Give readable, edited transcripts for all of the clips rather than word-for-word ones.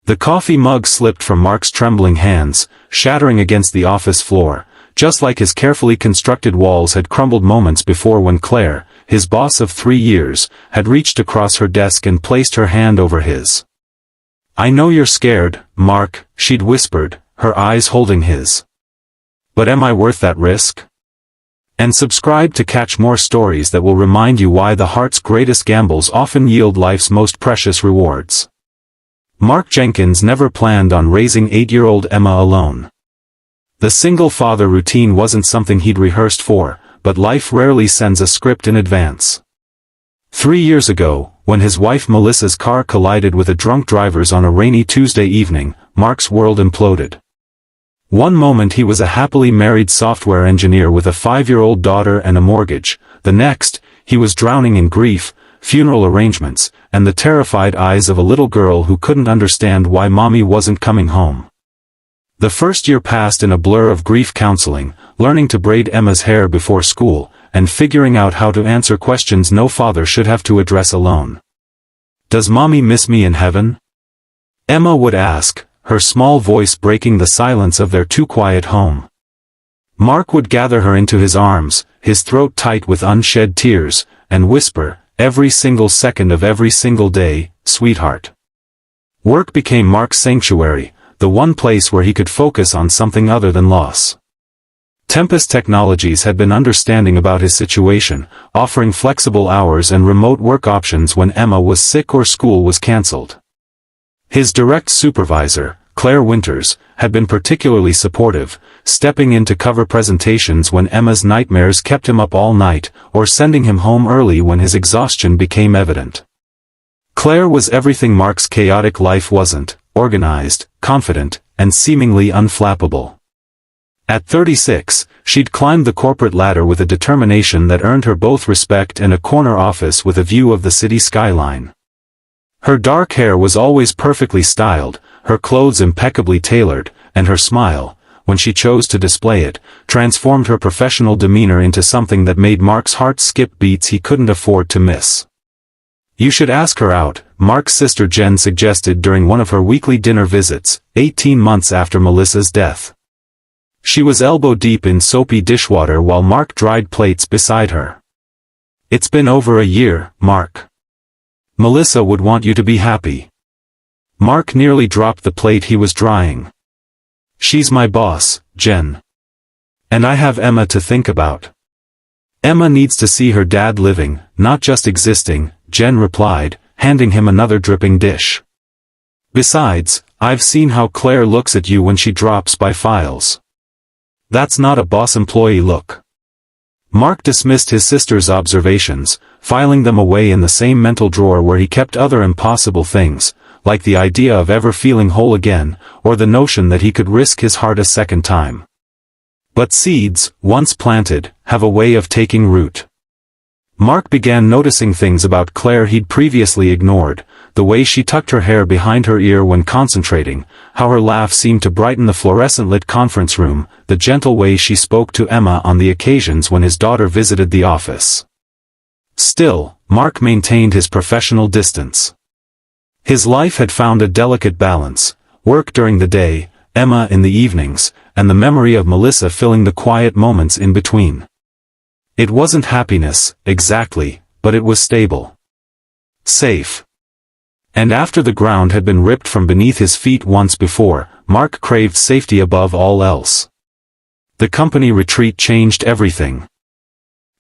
The coffee mug slipped from Mark's trembling hands, shattering against the office floor, just like his carefully constructed walls had crumbled moments before when Claire, his boss of 3 years, had reached across her desk and placed her hand over his. "I know you're scared, Mark," she'd whispered, her eyes holding his. "But am I worth that risk?" And subscribe to catch more stories that will remind you why the heart's greatest gambles often yield life's most precious rewards. Mark Jenkins never planned on raising 8-year-old Emma alone. The single-father routine wasn't something he'd rehearsed for, but life rarely sends a script in advance. 3 years ago, when his wife Melissa's car collided with a drunk driver's on a rainy Tuesday evening, Mark's world imploded. One moment he was a happily married software engineer with a 5-year-old daughter and a mortgage. The next, he was drowning in grief, funeral arrangements, and the terrified eyes of a little girl who couldn't understand why mommy wasn't coming home. The first year passed in a blur of grief counseling, learning to braid Emma's hair before school, and figuring out how to answer questions no father should have to address alone. "Does mommy miss me in heaven?" Emma would ask, her small voice breaking the silence of their too-quiet home. Mark would gather her into his arms, his throat tight with unshed tears, and whisper, "Every single second of every single day, sweetheart." Work became Mark's sanctuary, the one place where he could focus on something other than loss. Tempest Technologies had been understanding about his situation, offering flexible hours and remote work options when Emma was sick or school was cancelled. His direct supervisor, Claire Winters, had been particularly supportive, stepping in to cover presentations when Emma's nightmares kept him up all night, or sending him home early when his exhaustion became evident. Claire was everything Mark's chaotic life wasn't: organized, confident, and seemingly unflappable. At 36, she'd climbed the corporate ladder with a determination that earned her both respect and a corner office with a view of the city skyline. Her dark hair was always perfectly styled, her clothes impeccably tailored, and her smile, when she chose to display it, transformed her professional demeanor into something that made Mark's heart skip beats he couldn't afford to miss. "You should ask her out," Mark's sister Jen suggested during one of her weekly dinner visits, 18 months after Melissa's death. She was elbow-deep in soapy dishwater while Mark dried plates beside her. "It's been over a year, Mark. Melissa would want you to be happy." Mark nearly dropped the plate he was drying. "She's my boss, Jen. And I have Emma to think about." "Emma needs to see her dad living, not just existing," Jen replied, handing him another dripping dish. "Besides, I've seen how Claire looks at you when she drops by files. That's not a boss employee look." Mark dismissed his sister's observations, filing them away in the same mental drawer where he kept other impossible things, like the idea of ever feeling whole again, or the notion that he could risk his heart a second time. But seeds, once planted, have a way of taking root. Mark began noticing things about Claire he'd previously ignored: the way she tucked her hair behind her ear when concentrating, how her laugh seemed to brighten the fluorescent-lit conference room, the gentle way she spoke to Emma on the occasions when his daughter visited the office. Still, Mark maintained his professional distance. His life had found a delicate balance: work during the day, Emma in the evenings, and the memory of Melissa filling the quiet moments in between. It wasn't happiness, exactly, but it was stable. Safe. And after the ground had been ripped from beneath his feet once before, Mark craved safety above all else. The company retreat changed everything.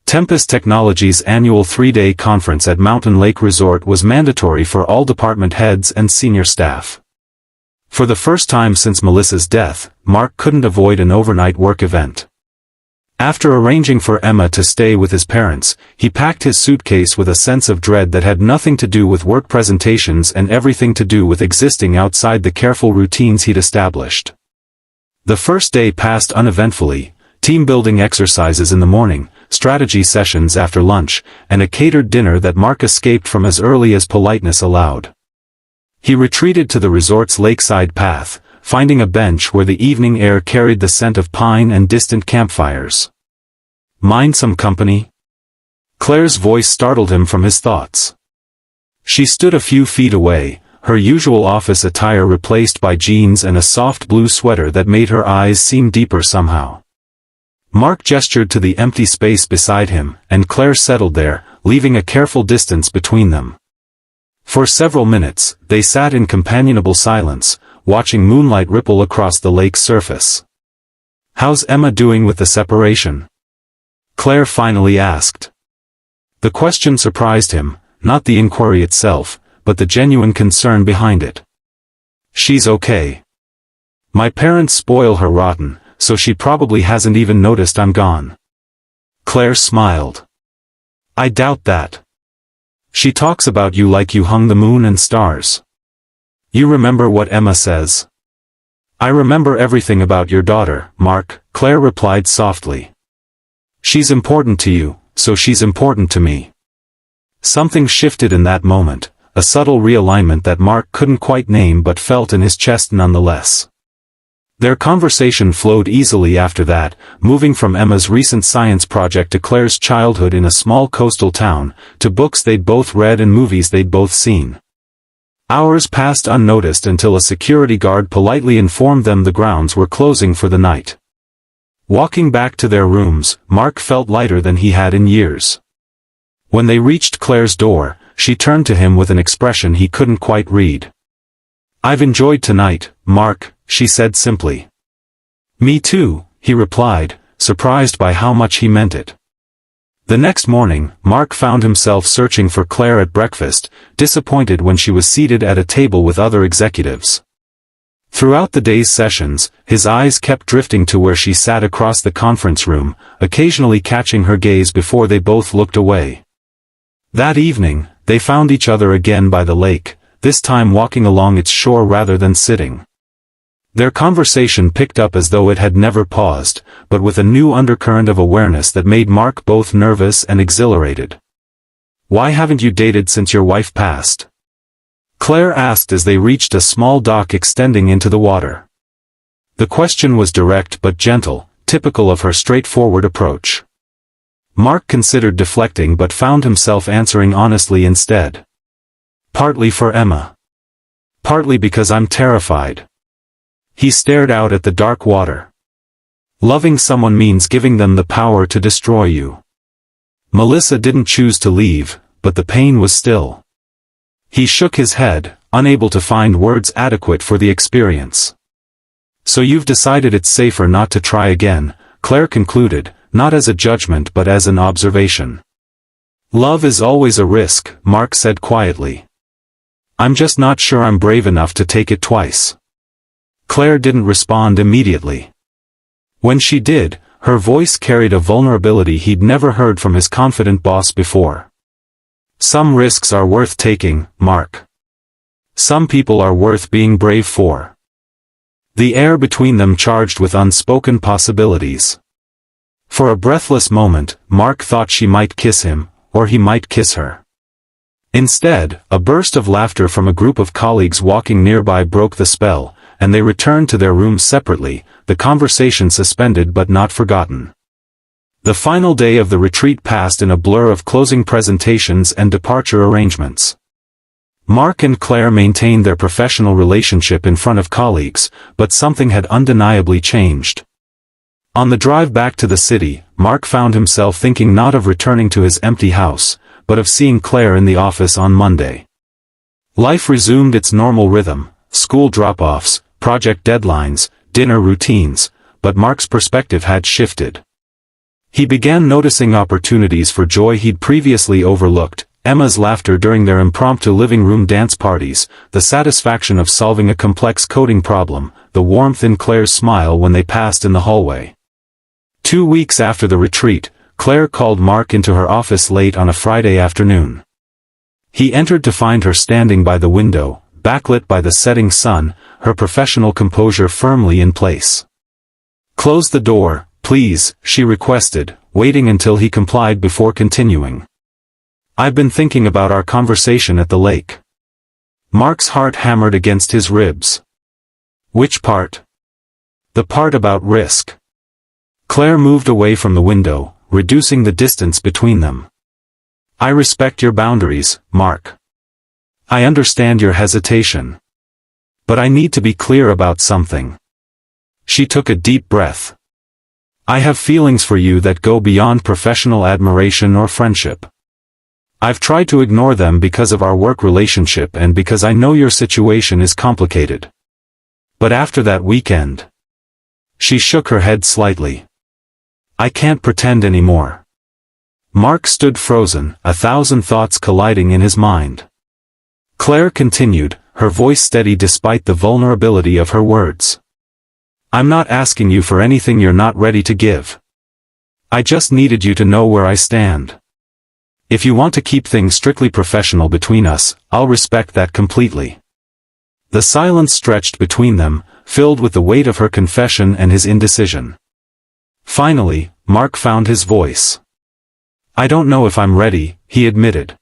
Tempest Technologies' annual 3-day conference at Mountain Lake Resort was mandatory for all department heads and senior staff. For the first time since Melissa's death, Mark couldn't avoid an overnight work event. After arranging for Emma to stay with his parents, he packed his suitcase with a sense of dread that had nothing to do with work presentations and everything to do with existing outside the careful routines he'd established. The first day passed uneventfully: team-building exercises in the morning, strategy sessions after lunch, and a catered dinner that Mark escaped from as early as politeness allowed. He retreated to the resort's lakeside path, finding a bench where the evening air carried the scent of pine and distant campfires. "Mind some company?" Claire's voice startled him from his thoughts. She stood a few feet away, her usual office attire replaced by jeans and a soft blue sweater that made her eyes seem deeper somehow. Mark gestured to the empty space beside him, and Claire settled there, leaving a careful distance between them. For several minutes, they sat in companionable silence, watching moonlight ripple across the lake's surface. "How's Emma doing with the separation?" Claire finally asked. The question surprised him, not the inquiry itself, but the genuine concern behind it. "She's okay. My parents spoil her rotten, so she probably hasn't even noticed I'm gone." Claire smiled. "I doubt that. She talks about you like you hung the moon and stars." "You remember what Emma says?" "I remember everything about your daughter, Mark," Claire replied softly. "She's important to you, so she's important to me." Something shifted in that moment, a subtle realignment that Mark couldn't quite name but felt in his chest nonetheless. Their conversation flowed easily after that, moving from Emma's recent science project to Claire's childhood in a small coastal town, to books they'd both read and movies they'd both seen. Hours passed unnoticed until a security guard politely informed them the grounds were closing for the night. Walking back to their rooms, Mark felt lighter than he had in years. When they reached Claire's door, she turned to him with an expression he couldn't quite read. "I've enjoyed tonight, Mark," she said simply. "Me too," he replied, surprised by how much he meant it. The next morning, Mark found himself searching for Claire at breakfast, disappointed when she was seated at a table with other executives. Throughout the day's sessions, his eyes kept drifting to where she sat across the conference room, occasionally catching her gaze before they both looked away. That evening, they found each other again by the lake, this time walking along its shore rather than sitting. Their conversation picked up as though it had never paused, but with a new undercurrent of awareness that made Mark both nervous and exhilarated. "Why haven't you dated since your wife passed?" Claire asked as they reached a small dock extending into the water. The question was direct but gentle, typical of her straightforward approach. Mark considered deflecting but found himself answering honestly instead. "Partly for Emma. Partly because I'm terrified." He stared out at the dark water. "Loving someone means giving them the power to destroy you. Melissa didn't choose to leave, but the pain was still." He shook his head, unable to find words adequate for the experience. "So you've decided it's safer not to try again," Claire concluded, not as a judgment but as an observation. "Love is always a risk," Mark said quietly. "I'm just not sure I'm brave enough to take it twice." Claire didn't respond immediately. When she did, her voice carried a vulnerability he'd never heard from his confident boss before. "Some risks are worth taking, Mark. Some people are worth being brave for." The air between them charged with unspoken possibilities. For a breathless moment, Mark thought she might kiss him, or he might kiss her. Instead, a burst of laughter from a group of colleagues walking nearby broke the spell, and they returned to their rooms separately, the conversation suspended but not forgotten. The final day of the retreat passed in a blur of closing presentations and departure arrangements. Mark and Claire maintained their professional relationship in front of colleagues, but something had undeniably changed. On the drive back to the city, Mark found himself thinking not of returning to his empty house, but of seeing Claire in the office on Monday. Life resumed its normal rhythm, school drop-offs, project deadlines, dinner routines, but Mark's perspective had shifted. He began noticing opportunities for joy he'd previously overlooked: Emma's laughter during their impromptu living room dance parties, the satisfaction of solving a complex coding problem, the warmth in Claire's smile when they passed in the hallway. 2 weeks after the retreat, Claire called Mark into her office late on a Friday afternoon. He entered to find her standing by the window, backlit by the setting sun, her professional composure firmly in place. "Close the door, please," she requested, waiting until he complied before continuing. "I've been thinking about our conversation at the lake." Mark's heart hammered against his ribs. "Which part?" "The part about risk." Claire moved away from the window, reducing the distance between them. "I respect your boundaries, Mark. I understand your hesitation. But I need to be clear about something. She took a deep breath. I have feelings for you that go beyond professional admiration or friendship. I've tried to ignore them because of our work relationship and because I know your situation is complicated. But after that weekend... She shook her head slightly. I can't pretend anymore. Mark stood frozen, 1,000 thoughts colliding in his mind. Claire continued, her voice steady despite the vulnerability of her words. I'm not asking you for anything you're not ready to give. I just needed you to know where I stand. If you want to keep things strictly professional between us, I'll respect that completely. The silence stretched between them, filled with the weight of her confession and his indecision. Finally, Mark found his voice. I don't know if I'm ready, he admitted.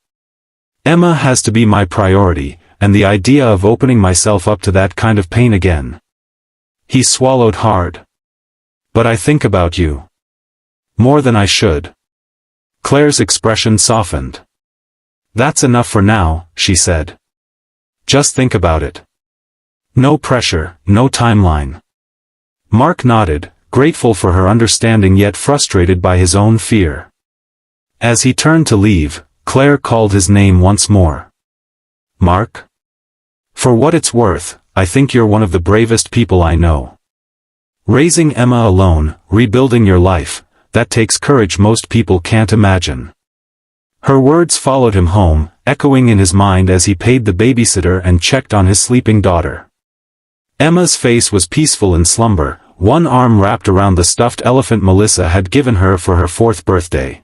Emma has to be my priority, and the idea of opening myself up to that kind of pain again. He swallowed hard. But I think about you. More than I should. Claire's expression softened. That's enough for now, she said. Just think about it. No pressure, no timeline. Mark nodded, grateful for her understanding yet frustrated by his own fear. As he turned to leave, Claire called his name once more. Mark? For what it's worth, I think you're one of the bravest people I know. Raising Emma alone, rebuilding your life, that takes courage most people can't imagine. Her words followed him home, echoing in his mind as he paid the babysitter and checked on his sleeping daughter. Emma's face was peaceful in slumber, one arm wrapped around the stuffed elephant Melissa had given her for her 4th birthday.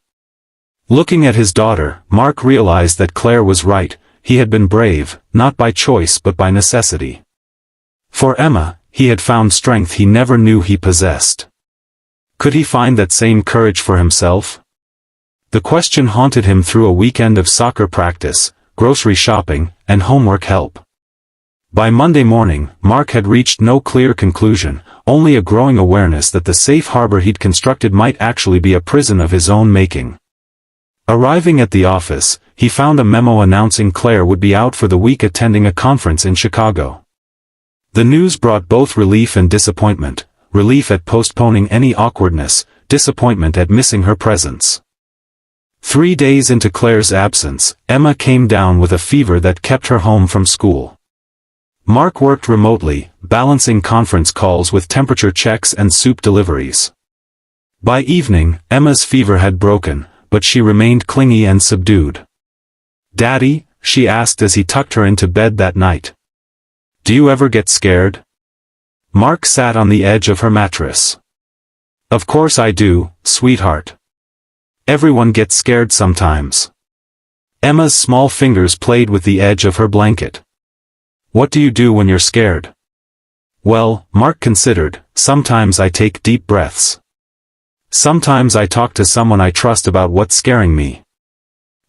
Looking at his daughter, Mark realized that Claire was right, he had been brave, not by choice but by necessity. For Emma, he had found strength he never knew he possessed. Could he find that same courage for himself? The question haunted him through a weekend of soccer practice, grocery shopping, and homework help. By Monday morning, Mark had reached no clear conclusion, only a growing awareness that the safe harbor he'd constructed might actually be a prison of his own making. Arriving at the office, he found a memo announcing Claire would be out for the week attending a conference in Chicago. The news brought both relief and disappointment, relief at postponing any awkwardness, disappointment at missing her presence. 3 days into Claire's absence, Emma came down with a fever that kept her home from school. Mark worked remotely, balancing conference calls with temperature checks and soup deliveries. By evening, Emma's fever had broken, but she remained clingy and subdued. "Daddy?" she asked as he tucked her into bed that night. "Do you ever get scared?" Mark sat on the edge of her mattress. "Of course I do, sweetheart. Everyone gets scared sometimes." Emma's small fingers played with the edge of her blanket. "What do you do when you're scared?" "Well," Mark considered, "sometimes I take deep breaths. Sometimes I talk to someone I trust about what's scaring me.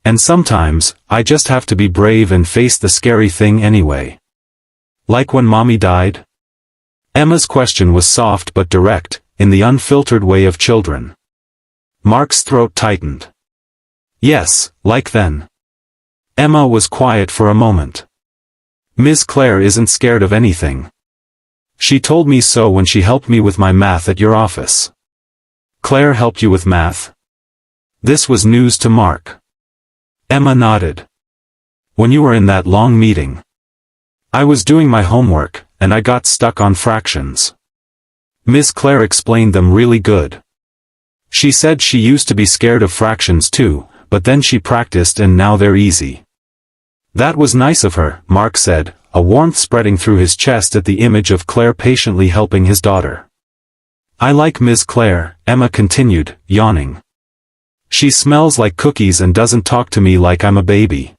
And sometimes, I just have to be brave and face the scary thing anyway." "Like when Mommy died?" Emma's question was soft but direct, in the unfiltered way of children. Mark's throat tightened. "Yes, like then." Emma was quiet for a moment. "Miss Claire isn't scared of anything. She told me so when she helped me with my math at your office." "Claire helped you with math?" This was news to Mark. Emma nodded. "When you were in that long meeting. I was doing my homework, and I got stuck on fractions. Miss Claire explained them really good. She said she used to be scared of fractions too, but then she practiced and now they're easy." "That was nice of her," Mark said, a warmth spreading through his chest at the image of Claire patiently helping his daughter. "I like Miss Claire," Emma continued, yawning. "She smells like cookies and doesn't talk to me like I'm a baby.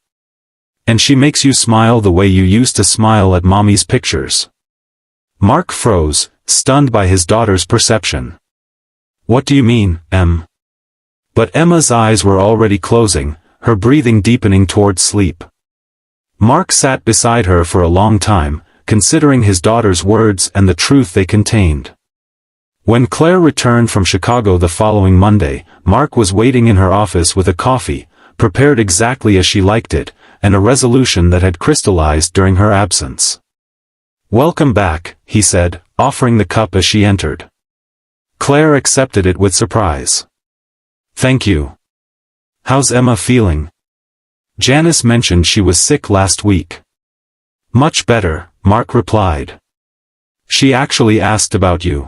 And she makes you smile the way you used to smile at Mommy's pictures." Mark froze, stunned by his daughter's perception. "What do you mean, Em?" But Emma's eyes were already closing, her breathing deepening towards sleep. Mark sat beside her for a long time, considering his daughter's words and the truth they contained. When Claire returned from Chicago the following Monday, Mark was waiting in her office with a coffee, prepared exactly as she liked it, and a resolution that had crystallized during her absence. "Welcome back," he said, offering the cup as she entered. Claire accepted it with surprise. "Thank you. How's Emma feeling?" "Janice mentioned she was sick last week." "Much better," Mark replied. "She actually asked about you."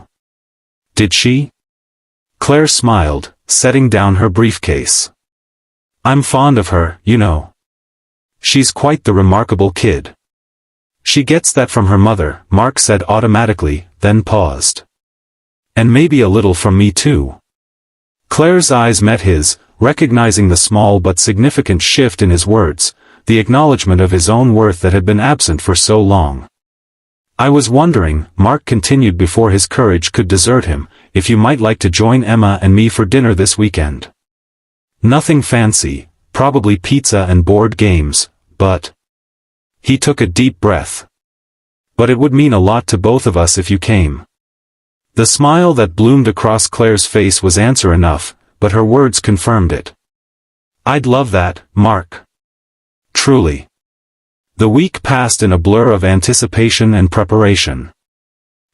"Did she?" Claire smiled, setting down her briefcase. "I'm fond of her, you know. She's quite the remarkable kid." "She gets that from her mother," Mark said automatically, then paused. "And maybe a little from me too." Claire's eyes met his, recognizing the small but significant shift in his words, the acknowledgement of his own worth that had been absent for so long. "I was wondering," Mark continued before his courage could desert him, "if you might like to join Emma and me for dinner this weekend. Nothing fancy, probably pizza and board games, but—" He took a deep breath. "But it would mean a lot to both of us if you came." The smile that bloomed across Claire's face was answer enough, but her words confirmed it. "I'd love that, Mark. Truly." The week passed in a blur of anticipation and preparation.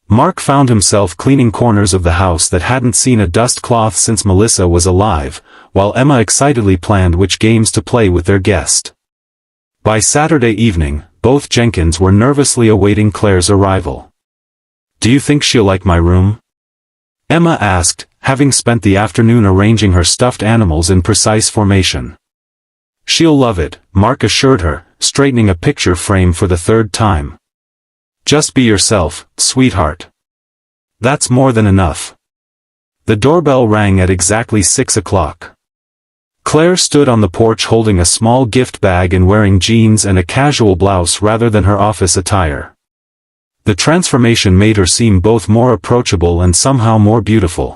Mark found himself cleaning corners of the house that hadn't seen a dust cloth since Melissa was alive, while Emma excitedly planned which games to play with their guest. By Saturday evening, both Jenkins were nervously awaiting Claire's arrival. "Do you think she'll like my room?" Emma asked, having spent the afternoon arranging her stuffed animals in precise formation. "She'll love it," Mark assured her, straightening a picture frame for the third time. "Just be yourself, sweetheart. That's more than enough." The doorbell rang at exactly 6 o'clock. Claire stood on the porch holding a small gift bag and wearing jeans and a casual blouse rather than her office attire. The transformation made her seem both more approachable and somehow more beautiful.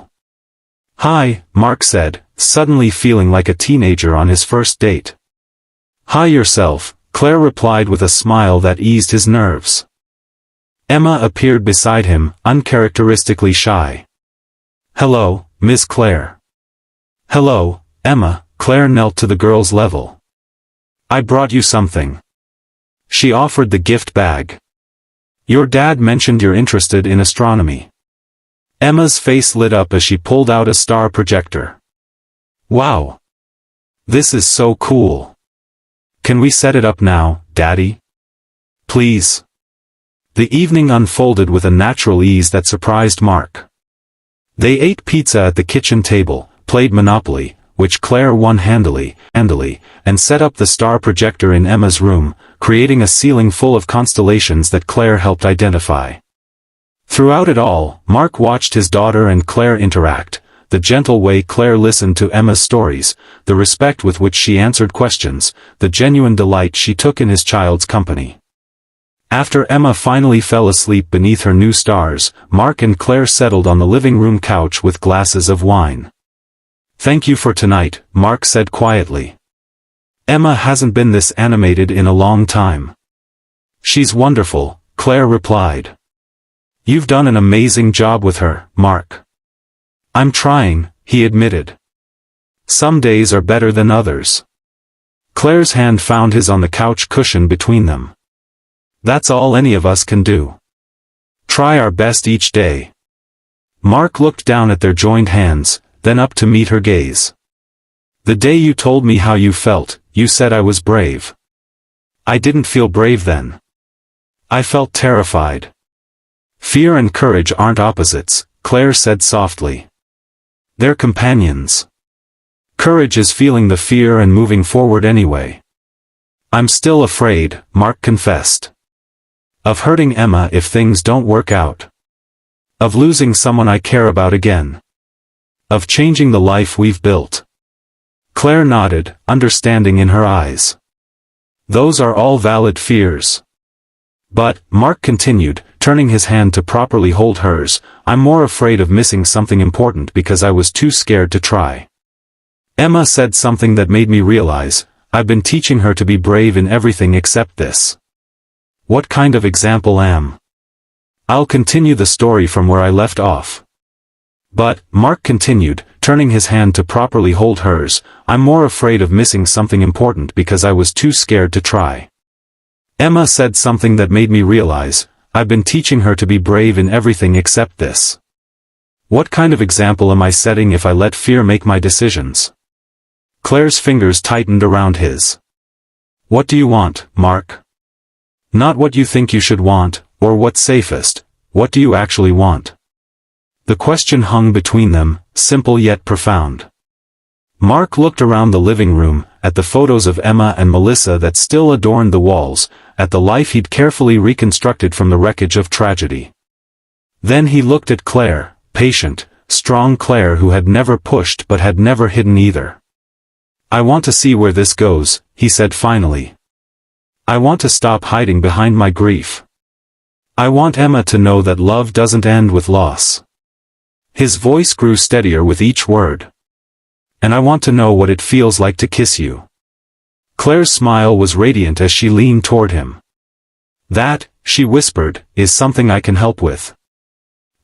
"Hi," Mark said, suddenly feeling like a teenager on his first date. "Hi yourself," Claire replied with a smile that eased his nerves. Emma appeared beside him, uncharacteristically shy. "Hello, Miss Claire." "Hello, Emma." Claire knelt to the girl's level. "I brought you something." She offered the gift bag. "Your dad mentioned you're interested in astronomy." Emma's face lit up as she pulled out a star projector. "Wow! This is so cool. Can we set it up now, Daddy? Please?" The evening unfolded with a natural ease that surprised Mark. They ate pizza at the kitchen table, played Monopoly, which Claire won handily, and set up the star projector in Emma's room, creating a ceiling full of constellations that Claire helped identify. Throughout it all, Mark watched his daughter and Claire interact, the gentle way Claire listened to Emma's stories, the respect with which she answered questions, the genuine delight she took in his child's company. After Emma finally fell asleep beneath her new stars, Mark and Claire settled on the living room couch with glasses of wine. "Thank you for tonight," Mark said quietly. "Emma hasn't been this animated in a long time." "She's wonderful," Claire replied. "You've done an amazing job with her, Mark." "I'm trying," he admitted. "Some days are better than others." Claire's hand found his on the couch cushion between them. "That's all any of us can do. Try our best each day." Mark looked down at their joined hands, then up to meet her gaze. "The day you told me how you felt, you said I was brave." "I didn't feel brave then. I felt terrified." "Fear and courage aren't opposites," Claire said softly. "They're companions. Courage is feeling the fear and moving forward anyway." "I'm still afraid," Mark confessed. "Of hurting Emma if things don't work out. Of losing someone I care about again. Of changing the life we've built." Claire nodded, understanding in her eyes. "Those are all valid fears. But," Mark continued, turning his hand to properly hold hers, "I'm more afraid of missing something important because I was too scared to try." Emma said something that made me realize, I've been teaching her to be brave in everything except this. "What kind of example am?" "I'll continue the story from where I left off. But, Mark continued, turning his hand to properly hold hers, I'm more afraid of missing something important because I was too scared to try. Emma said something that made me realize, I've been teaching her to be brave in everything except this. What kind of example am I setting if I let fear make my decisions? Claire's fingers tightened around his. What do you want, Mark? Not what you think you should want, or what's safest, what do you actually want? The question hung between them, simple yet profound. Mark looked around the living room, at the photos of Emma and Melissa that still adorned the walls, at the life he'd carefully reconstructed from the wreckage of tragedy. Then he looked at Claire, patient, strong Claire who had never pushed but had never hidden either. I want to see where this goes, he said finally. I want to stop hiding behind my grief. I want Emma to know that love doesn't end with loss. His voice grew steadier with each word. And I want to know what it feels like to kiss you. Claire's smile was radiant as she leaned toward him. That, she whispered, is something I can help with.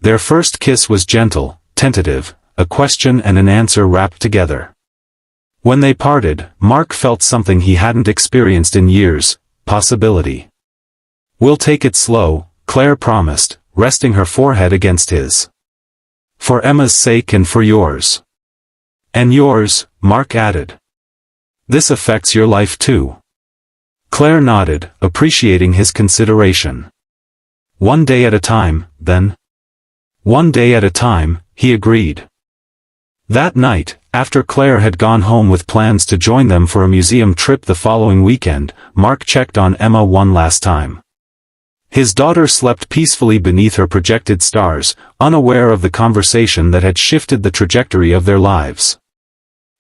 Their first kiss was gentle, tentative, a question and an answer wrapped together. When they parted, Mark felt something he hadn't experienced in years, possibility. We'll take it slow, Claire promised, resting her forehead against his. For Emma's sake and for yours. And yours, Mark added. This affects your life too. Claire nodded, appreciating his consideration. One day at a time, then. One day at a time, he agreed. That night, after Claire had gone home with plans to join them for a museum trip the following weekend, Mark checked on Emma one last time. His daughter slept peacefully beneath her projected stars, unaware of the conversation that had shifted the trajectory of their lives.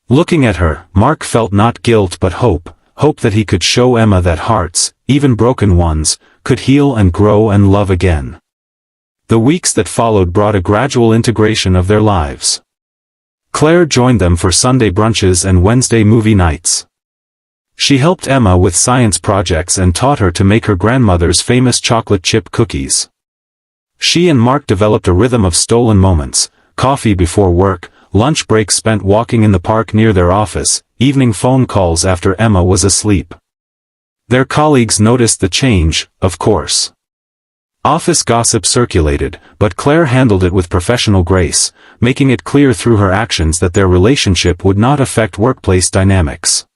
Looking at her, Mark felt not guilt but hope that he could show Emma that hearts, even broken ones, could heal and grow and love again. The weeks that followed brought a gradual integration of their lives. Claire joined them for Sunday brunches and Wednesday movie nights. She helped Emma with science projects and taught her to make her grandmother's famous chocolate chip cookies. She and Mark developed a rhythm of stolen moments, coffee before work, lunch breaks spent walking in the park near their office, evening phone calls after Emma was asleep. Their colleagues noticed the change, of course. Office gossip circulated, but Claire handled it with professional grace, making it clear through her actions that their relationship would not affect workplace dynamics.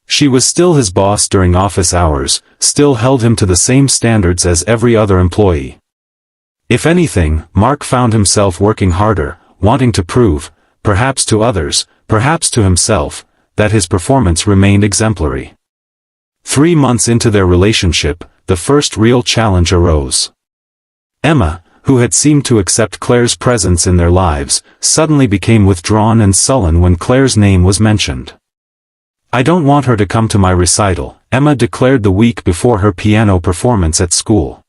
She was still his boss during office hours, still held him to the same standards as every other employee. If anything, Mark found himself working harder, wanting to prove, perhaps to others, perhaps to himself, that his performance remained exemplary. 3 months into their relationship, the first real challenge arose. Emma, who had seemed to accept Claire's presence in their lives, suddenly became withdrawn and sullen when Claire's name was mentioned. I don't want her to come to my recital, Emma declared the week before her piano performance at school.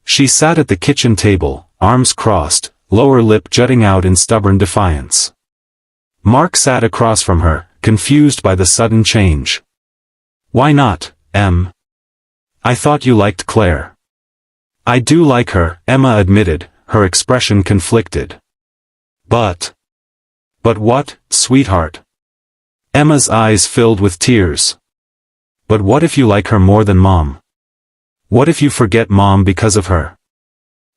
She sat at the kitchen table, arms crossed, lower lip jutting out in stubborn defiance. Mark sat across from her, confused by the sudden change. Why not, Em? I thought you liked Claire. I do like her, Emma admitted, her expression conflicted. But what, sweetheart? Emma's eyes filled with tears. But what if you like her more than Mom? What if you forget Mom because of her?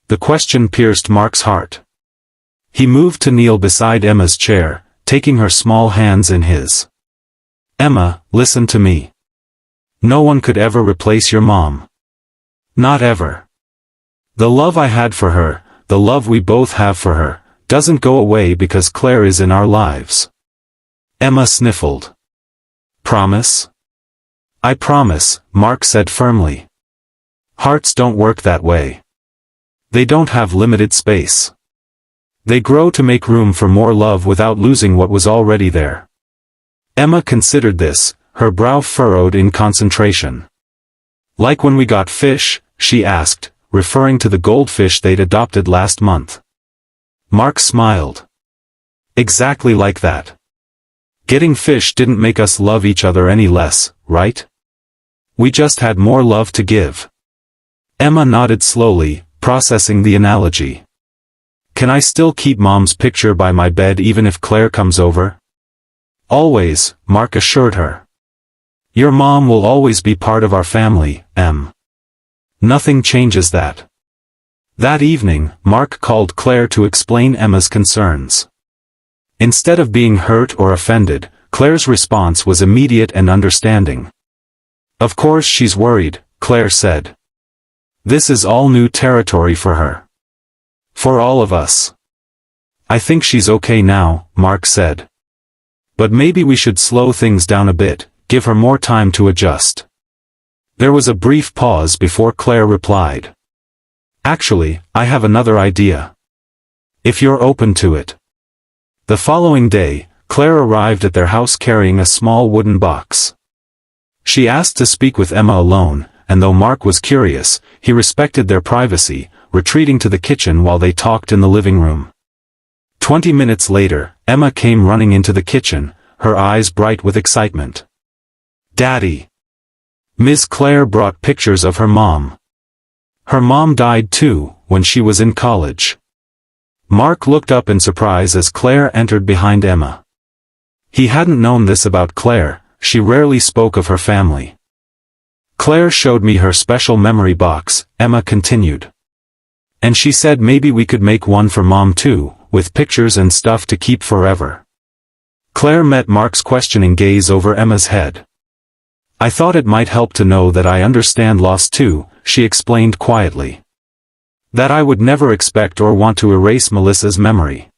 The question pierced Mark's heart. He moved to kneel beside Emma's chair, taking her small hands in his. Emma, listen to me. No one could ever replace your mom. Not ever. The love I had for her, the love we both have for her, doesn't go away because Claire is in our lives. Emma sniffled. Promise? I promise, Mark said firmly. Hearts don't work that way. They don't have limited space. They grow to make room for more love without losing what was already there. Emma considered this, her brow furrowed in concentration. Like when we got fish, she asked, referring to the goldfish they'd adopted last month. Mark smiled. Exactly like that. Getting fish didn't make us love each other any less, right? We just had more love to give. Emma nodded slowly, processing the analogy. Can I still keep Mom's picture by my bed even if Claire comes over? Always, Mark assured her. Your mom will always be part of our family, Em. Nothing changes that. That evening, Mark called Claire to explain Emma's concerns. Instead of being hurt or offended, Claire's response was immediate and understanding. Of course she's worried, Claire said. This is all new territory for her. For all of us. I think she's okay now, Mark said. But maybe we should slow things down a bit, give her more time to adjust. There was a brief pause before Claire replied. Actually, I have another idea. If you're open to it. The following day, Claire arrived at their house carrying a small wooden box. She asked to speak with Emma alone, and though Mark was curious, he respected their privacy, retreating to the kitchen while they talked in the living room. 20 minutes later, Emma came running into the kitchen, her eyes bright with excitement. Daddy! Miss Claire brought pictures of her mom. Her mom died too, when she was in college. Mark looked up in surprise as Claire entered behind Emma. He hadn't known this about Claire, she rarely spoke of her family. Claire showed me her special memory box, Emma continued. And she said maybe we could make one for Mom too, with pictures and stuff to keep forever. Claire met Mark's questioning gaze over Emma's head. I thought it might help to know that I understand loss too, she explained quietly. That I would never expect or want to erase Melissa's memory.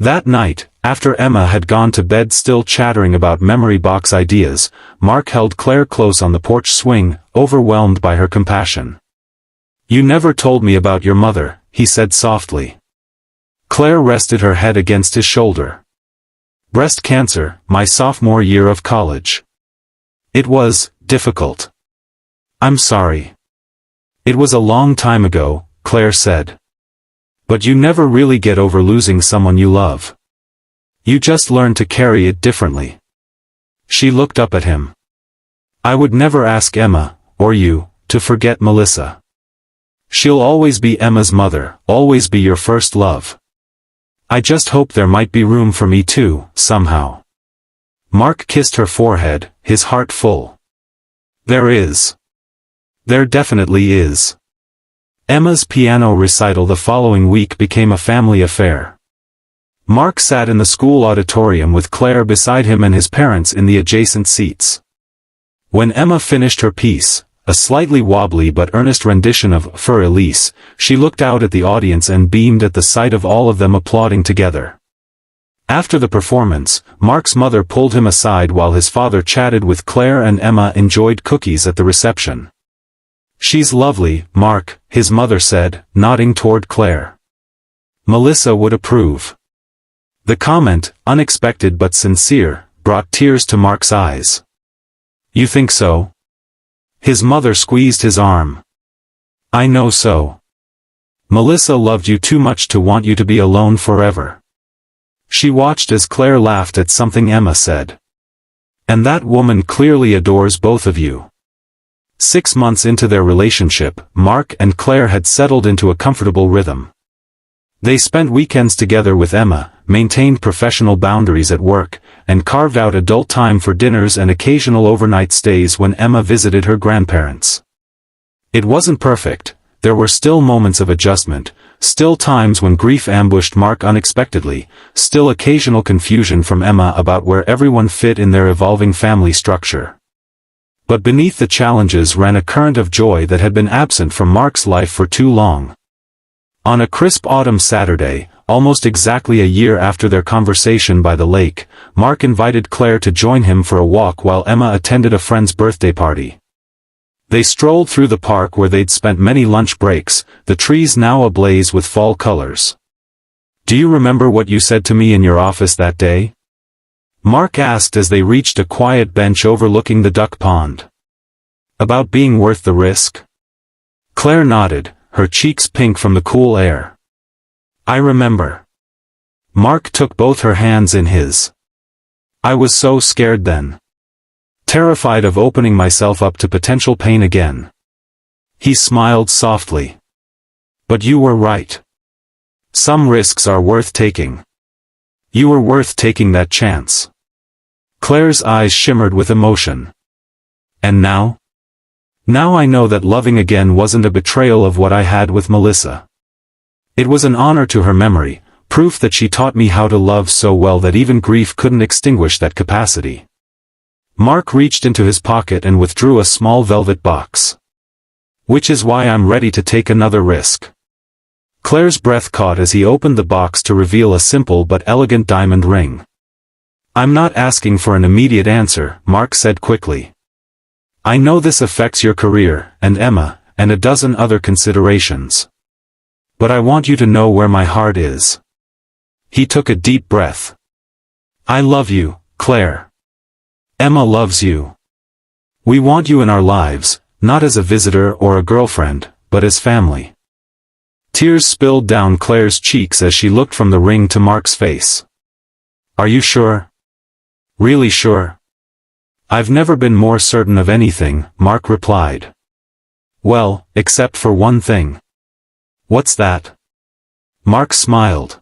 That night, after Emma had gone to bed still chattering about memory box ideas, Mark held Claire close on the porch swing, overwhelmed by her compassion. You never told me about your mother, he said softly. Claire rested her head against his shoulder. Breast cancer, my sophomore year of college. It was difficult. I'm sorry. It was a long time ago, Claire said. But you never really get over losing someone you love. You just learn to carry it differently. She looked up at him. I would never ask Emma, or you, to forget Melissa. She'll always be Emma's mother, always be your first love. I just hope there might be room for me too, somehow. Mark kissed her forehead, his heart full. There is. There definitely is. Emma's piano recital the following week became a family affair. Mark sat in the school auditorium with Claire beside him and his parents in the adjacent seats. When Emma finished her piece, a slightly wobbly but earnest rendition of For Elise, she looked out at the audience and beamed at the sight of all of them applauding together. After the performance, Mark's mother pulled him aside while his father chatted with Claire and Emma enjoyed cookies at the reception. She's lovely, Mark, his mother said, nodding toward Claire. Melissa would approve. The comment, unexpected but sincere, brought tears to Mark's eyes. You think so? His mother squeezed his arm. I know so. Melissa loved you too much to want you to be alone forever. She watched as Claire laughed at something Emma said. And that woman clearly adores both of you. 6 months into their relationship, Mark and Claire had settled into a comfortable rhythm. They spent weekends together with Emma, maintained professional boundaries at work, and carved out adult time for dinners and occasional overnight stays when Emma visited her grandparents. It wasn't perfect, there were still moments of adjustment, still times when grief ambushed Mark unexpectedly, still occasional confusion from Emma about where everyone fit in their evolving family structure. But beneath the challenges ran a current of joy that had been absent from Mark's life for too long. On a crisp autumn Saturday, almost exactly a year after their conversation by the lake, Mark invited Claire to join him for a walk while Emma attended a friend's birthday party. They strolled through the park where they'd spent many lunch breaks, the trees now ablaze with fall colors. Do you remember what you said to me in your office that day? Mark asked as they reached a quiet bench overlooking the duck pond. About being worth the risk? Claire nodded, her cheeks pink from the cool air. I remember. Mark took both her hands in his. I was so scared then. Terrified of opening myself up to potential pain again. He smiled softly. But you were right. Some risks are worth taking. You were worth taking that chance. Claire's eyes shimmered with emotion. And now? Now I know that loving again wasn't a betrayal of what I had with Melissa. It was an honor to her memory, proof that she taught me how to love so well that even grief couldn't extinguish that capacity. Mark reached into his pocket and withdrew a small velvet box. Which is why I'm ready to take another risk. Claire's breath caught as he opened the box to reveal a simple but elegant diamond ring. I'm not asking for an immediate answer, Mark said quickly. I know this affects your career, and Emma, and a dozen other considerations. But I want you to know where my heart is. He took a deep breath. I love you, Claire. Emma loves you. We want you in our lives, not as a visitor or a girlfriend, but as family. Tears spilled down Claire's cheeks as she looked from the ring to Mark's face. Are you sure? Really sure? I've never been more certain of anything, Mark replied. Well, except for one thing. What's that? Mark smiled.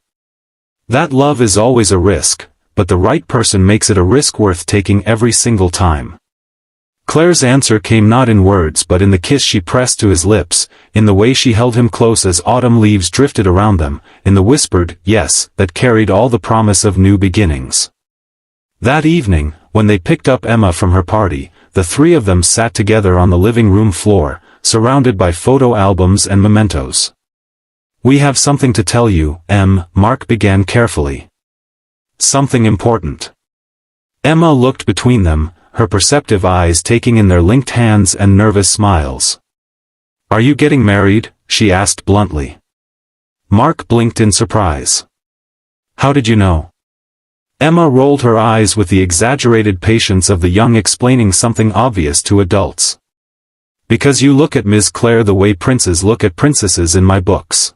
That love is always a risk, but the right person makes it a risk worth taking every single time. Claire's answer came not in words but in the kiss she pressed to his lips, in the way she held him close as autumn leaves drifted around them, in the whispered yes that carried all the promise of new beginnings. That evening, when they picked up Emma from her party, the three of them sat together on the living room floor, surrounded by photo albums and mementos. We have something to tell you, Em, Mark began carefully. Something important. Emma looked between them, her perceptive eyes taking in their linked hands and nervous smiles. Are you getting married? She asked bluntly. Mark blinked in surprise. How did you know? Emma rolled her eyes with the exaggerated patience of the young explaining something obvious to adults. Because you look at Ms. Claire the way princes look at princesses in my books.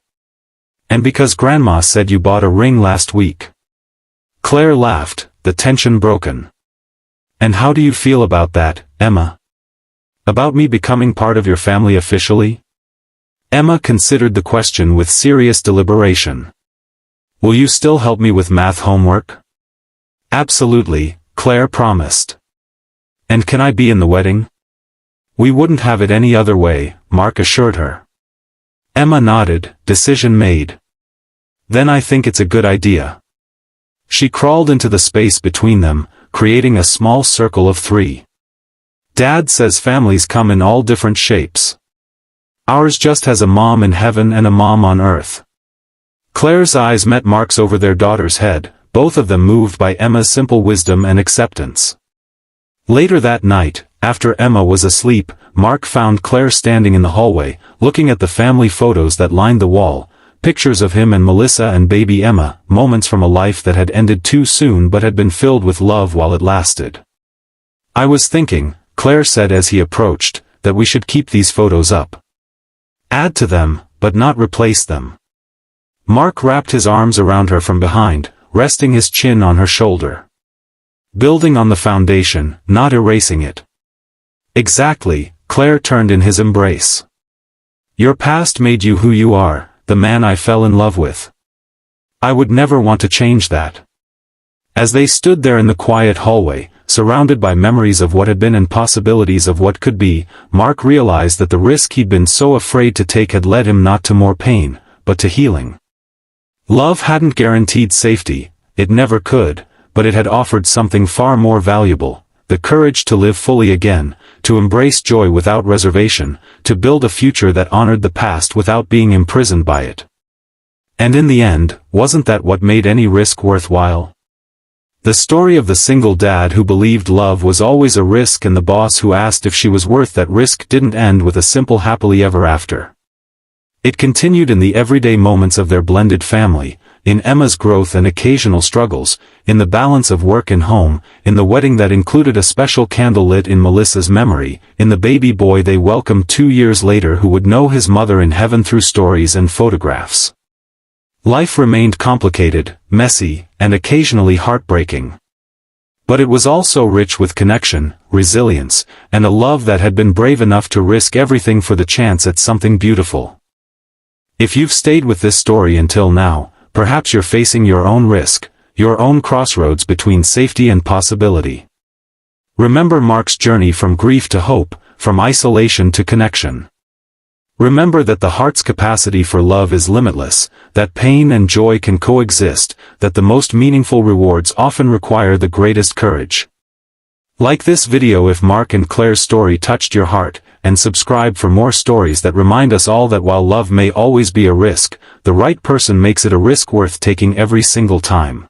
And because Grandma said you bought a ring last week. Claire laughed, the tension broken. And how do you feel about that, Emma? About me becoming part of your family officially? Emma considered the question with serious deliberation. Will you still help me with math homework? Absolutely, Claire promised. And can I be in the wedding? We wouldn't have it any other way, Mark assured her. Emma nodded, decision made. Then I think it's a good idea. She crawled into the space between them, creating a small circle of three. Dad says families come in all different shapes. Ours just has a mom in heaven and a mom on earth. Claire's eyes met Mark's over their daughter's head, both of them moved by Emma's simple wisdom and acceptance. Later that night, after Emma was asleep, Mark found Claire standing in the hallway, looking at the family photos that lined the wall, pictures of him and Melissa and baby Emma, moments from a life that had ended too soon but had been filled with love while it lasted. I was thinking, Claire said as he approached, that we should keep these photos up. Add to them, but not replace them. Mark wrapped his arms around her from behind, resting his chin on her shoulder. Building on the foundation, not erasing it. Exactly, Claire turned in his embrace. Your past made you who you are, the man I fell in love with. I would never want to change that. As they stood there in the quiet hallway, surrounded by memories of what had been and possibilities of what could be, Mark realized that the risk he'd been so afraid to take had led him not to more pain, but to healing. Love hadn't guaranteed safety, it never could, but it had offered something far more valuable, the courage to live fully again, to embrace joy without reservation, to build a future that honored the past without being imprisoned by it. And in the end, wasn't that what made any risk worthwhile? The story of the single dad who believed love was always a risk and the boss who asked if she was worth that risk didn't end with a simple happily ever after. It continued in the everyday moments of their blended family, in Emma's growth and occasional struggles, in the balance of work and home, in the wedding that included a special candle lit in Melissa's memory, in the baby boy they welcomed 2 years later who would know his mother in heaven through stories and photographs. Life remained complicated, messy, and occasionally heartbreaking. But it was also rich with connection, resilience, and a love that had been brave enough to risk everything for the chance at something beautiful. If you've stayed with this story until now, perhaps you're facing your own risk, your own crossroads between safety and possibility. Remember Mark's journey from grief to hope, from isolation to connection. Remember that the heart's capacity for love is limitless, that pain and joy can coexist, that the most meaningful rewards often require the greatest courage. Like this video if Mark and Claire's story touched your heart, and subscribe for more stories that remind us all that while love may always be a risk, the right person makes it a risk worth taking every single time.